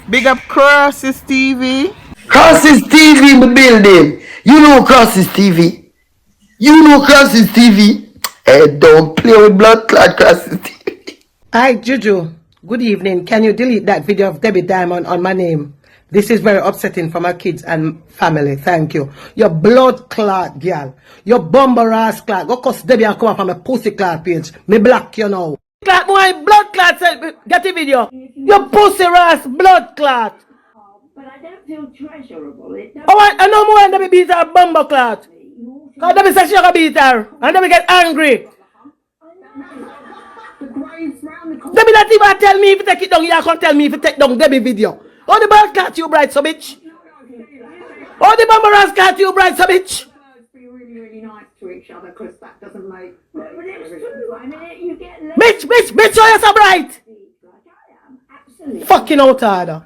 Big up Crosses TV. Crosses TV in the building. You know Crosses TV. You know Crosses TV. Hey, don't play with blood clot Crosses TV. Hi, Juju. Good evening. Can you delete that video of Debbie Diamond on my name? This is very upsetting for my kids and family. Thank you. Your blood clot, girl. Your bumper ass clot. Go cause Debbie and come up on my pussy clot page. Me block you now. Clot, my blood clot. Get the video. Your pussy ass blood clot. But I don't feel treasurable. Oh, I know more than Debbie beat her bumper clot. Cause Debbie said she gonna beat her. And Debbie get angry. Debbie not even tell me if you take it down. You can't tell me if you take down Debbie video. Oh, the bird cat you bright, so bitch. Oh, the bummer cat you bright, so bitch. Be really nice to each other because that doesn't make. But it's true. I mean, you get. Bitch, show you so bright. I am absolutely. Fucking out order.